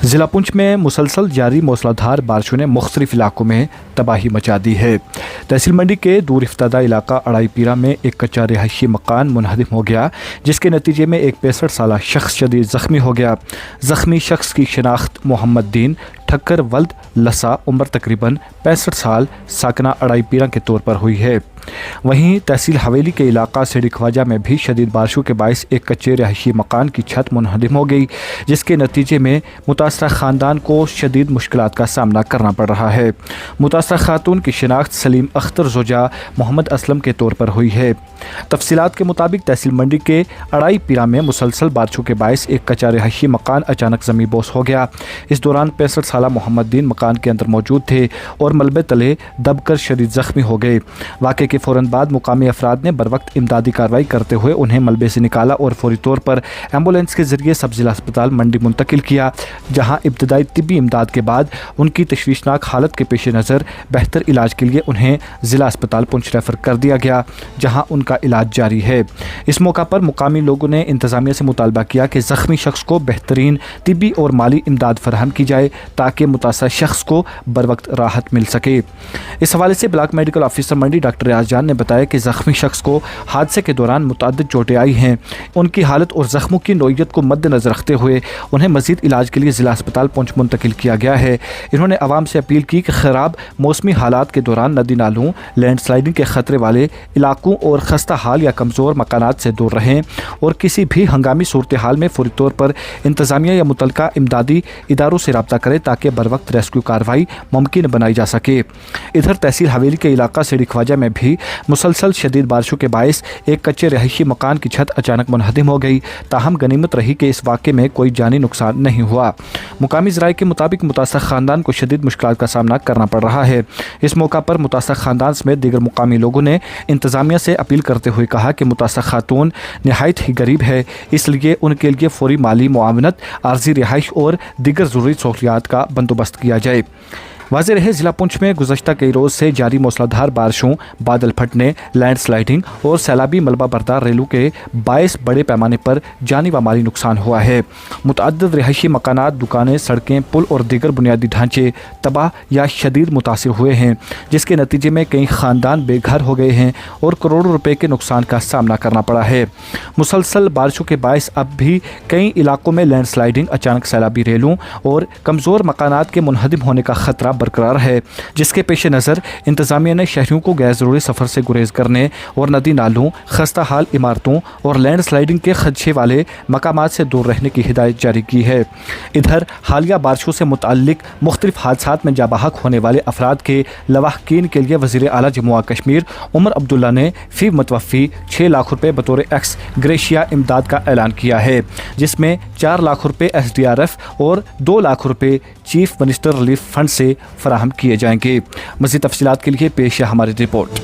ضلع پونچھ میں مسلسل جاری موسلادھار بارشوں نے مختلف علاقوں میں تباہی مچا دی ہے۔ تحصیل منڈی کے دور افتادہ علاقہ اڑائی پیرا میں ایک کچا رہائشی مکان منہدم ہو گیا، جس کے نتیجے میں ایک 65 سالہ شخص شدید زخمی ہو گیا۔ زخمی شخص کی شناخت محمد دین ٹھکر ولد لسا عمر تقریباً 65 سال ساکنہ اڑائی پیرا کے طور پر ہوئی ہے۔ وہیں تحصیل حویلی کے علاقہ سیڑھی خواجہ میں بھی شدید بارشوں کے باعث ایک کچے رہائشی مکان کی چھت منہدم ہو گئی، جس کے نتیجے میں متاثرہ خاندان کو شدید مشکلات کا سامنا کرنا پڑ رہا ہے۔ متاثرہ خاتون کی شناخت سلیم اختر زوجہ محمد اسلم کے طور پر ہوئی ہے۔ تفصیلات کے مطابق تحصیل منڈی کے اڑائی پیرا میں مسلسل بارشوں کے باعث ایک کچا رہائشی مکان اچانک زمین بوس ہو گیا۔ اس دوران 65 سالہ محمد دین مکان کے اندر موجود تھے اور ملبے تلے دب کر شدید زخمی ہو گئے۔ واقعے کے فوراً بعد مقامی افراد نے بروقت امدادی کارروائی کرتے ہوئے انہیں ملبے سے نکالا اور فوری طور پر ایمبولینس کے ذریعے سب ضلع اسپتال منڈی منتقل کیا، جہاں ابتدائی طبی امداد کے بعد ان کی تشویشناک حالت کے پیش نظر بہتر علاج کے لیے انہیں ضلع اسپتال پونچھ ریفر کر دیا گیا، جہاں ان کا علاج جاری ہے۔ اس موقع پر مقامی لوگوں نے انتظامیہ سے مطالبہ کیا کہ زخمی شخص کو بہترین طبی اور مالی امداد فراہم کی جائے تاکہ متاثرہ شخص کو بروقت راحت مل سکے۔ اس حوالے سے بلاک میڈیکل آفیسر منڈی ڈاکٹر ریاض جان نے بتایا کہ زخمی شخص کو حادثے کے دوران متعدد چوٹیں آئی ہیں۔ ان کی حالت اور زخموں کی نوعیت کو مد نظر رکھتے ہوئے انہیں مزید علاج کے لیے ضلع اسپتال پونچھ منتقل کیا گیا ہے۔ انہوں نے عوام سے اپیل کی کہ خراب موسمی حالات کے دوران ندی نالوں، لینڈ سلائڈنگ کے خطرے والے علاقوں اور خستہ حال یا کمزور مکانات سے دور رہیں اور کسی بھی ہنگامی صورتحال میں فوری طور پر انتظامیہ یا متعلقہ امدادی اداروں سے رابطہ کریں تاکہ بروقت ریسکیو کارروائی ممکن بنائی جا سکے۔ ادھر تحصیل حویلی کے علاقہ سیڑھی خواجہ میں بھی مسلسل شدید بارشوں کے باعث ایک کچے رہائشی مکان کی چھت اچانک منہدم ہو گئی، تاہم غنیمت رہی کہ اس واقعے میں کوئی جانی نقصان نہیں ہوا۔ مقامی ذرائع کے مطابق متاثرہ خاندان کو شدید مشکلات کا سامنا کرنا پڑ رہا ہے۔ اس موقع پر متاثرہ خاندان سمیت دیگر مقامی لوگوں نے انتظامیہ سے اپیل کرتے ہوئے کہا کہ متاثرہ خاتون نہایت ہی غریب ہے، اس لیے ان کے لیے فوری مالی معاونت، عارضی رہائش اور دیگر ضروری سہولیات کا بندوبست کیا جائے۔ واضح رہے ضلع پونچھ میں گزشتہ کئی روز سے جاری موسلادھار بارشوں، بادل پھٹنے، لینڈ سلائڈنگ اور سیلابی ملبہ بردار ریلوں کے باعث بڑے پیمانے پر جانی و مالی نقصان ہوا ہے۔ متعدد رہائشی مکانات، دکانیں، سڑکیں، پل اور دیگر بنیادی ڈھانچے تباہ یا شدید متاثر ہوئے ہیں، جس کے نتیجے میں کئی خاندان بے گھر ہو گئے ہیں اور کروڑوں روپے کے نقصان کا سامنا کرنا پڑا ہے۔ مسلسل بارشوں کے باعث اب بھی کئی علاقوں میں لینڈ سلائڈنگ، اچانک سیلابی ریلوں اور کمزور مکانات کے منہدم ہونے کا خطرہ برقرار ہے، جس کے پیش نظر انتظامیہ نے شہریوں کو غیر ضروری سفر سے گریز کرنے اور ندی نالوں، خستہ حال عمارتوں اور لینڈ سلائڈنگ کے خدشے والے مقامات سے دور رہنے کی ہدایت جاری کی ہے۔ ادھر حالیہ بارشوں سے متعلق مختلف حادثات میں جاں بحق ہونے والے افراد کے لواحقین کے لیے وزیر اعلیٰ جموں و کشمیر عمر عبداللہ نے فی متوفی 6 لاکھ روپے بطور ایکس گریشیا امداد کا اعلان کیا ہے، جس میں 4 لاکھ روپے SDRF اور 2 لاکھ روپے چیف منسٹر ریلیف فنڈ سے فراہم کیے جائیں گے۔ مزید تفصیلات کے لیے پیش ہے ہماری رپورٹ۔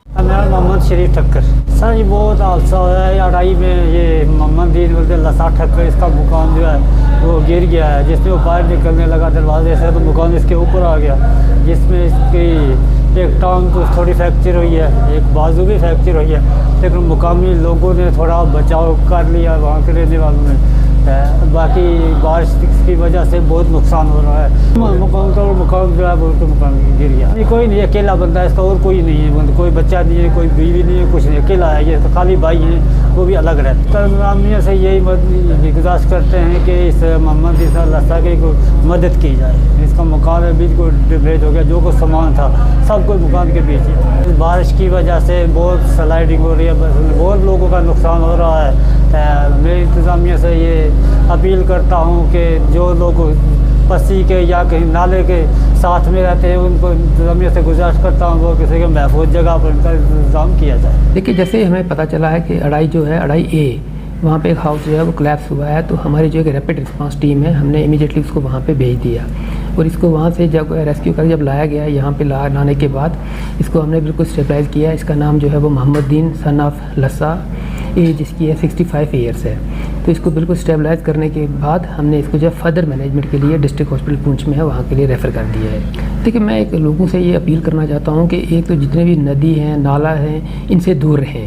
میرا محمد شریف ٹھکر سر، یہ بہت حادثہ ہوا ہے اڑائی میں۔ یہ محمد دین ولد لسا ٹھکر، اس کا مکان جو ہے وہ گر گیا ہے، جس میں وہ باہر نکلنے لگا دروازے سے تو مکان اس کے اوپر آ گیا، جس میں اس کی ایک ٹانگ کو تھوڑی فریکچر ہوئی ہے، ایک بازو بھی فریکچر ہوئی ہے، لیکن مقامی لوگوں نے تھوڑا بچاؤ کر لیا، وہاں کے رہنے والوں نے۔ باقی بارش کی وجہ سے بہت نقصان ہو رہا ہے، مکان جو ہے وہ مکان گر گیا۔ کوئی نہیں، اکیلا بندہ ہے اس کا، اور کوئی نہیں ہے، کوئی بچہ نہیں ہے، کوئی بیوی نہیں ہے، کچھ نہیں، اکیلا ہے، یہ خالی بھائی ہیں، وہ بھی الگ رہتے ہیں۔ انتظامیہ سے یہی گزارش کرتے ہیں کہ اس محمد لسا کی مدد کی جائے۔ اس کا مکان بالکل ڈیمیج ہو گیا، جو کچھ سامان تھا سب کوئی مکان کے بیچ ہے۔ بارش کی وجہ سے بہت سلائڈنگ ہو رہی ہے، بہت لوگوں کا نقصان ہو رہا ہے۔ میں انتظامیہ سے یہ اپیل کرتا ہوں کہ جو لوگ پسی کے یا کہیں نالے کے ساتھ میں رہتے ہیں ان کو انتظامیہ سے گزارش کرتا ہوں وہ کسی کے محفوظ جگہ پر ان کا انتظام کیا جائے۔ دیکھیے، جیسے ہمیں پتہ چلا ہے کہ اڑائی جو ہے اڑائی اے، وہاں پہ ایک ہاؤس جو ہے وہ کلیپس ہوا ہے، تو ہماری جو ایک ریپڈ رسپانس ٹیم ہے، ہم نے امیڈیٹلی اس کو وہاں پہ بھیج دیا اور اس کو وہاں سے جب ریسکیو کر جب لایا گیا یہاں پہ لانے کے بعد اس کو ہم نے بالکل اسٹیبلائز کیا۔ اس کا نام جو ہے وہ محمد دین سن آف لسا، ایج اس کی ہے 65 ایئرس ہے۔ تو اس کو بالکل اسٹیبلائز کرنے کے بعد ہم نے اس کو جو ہے فردر مینجمنٹ کے لیے ڈسٹرکٹ ہاسپٹل پونچھ میں ہے وہاں کے لیے ریفر کر دیا ہے۔ دیکھیے، میں ایک لوگوں سے یہ اپیل کرنا چاہتا ہوں کہ ایک تو جتنے بھی ندی ہیں، نالا ہیں، ان سے دور رہیں۔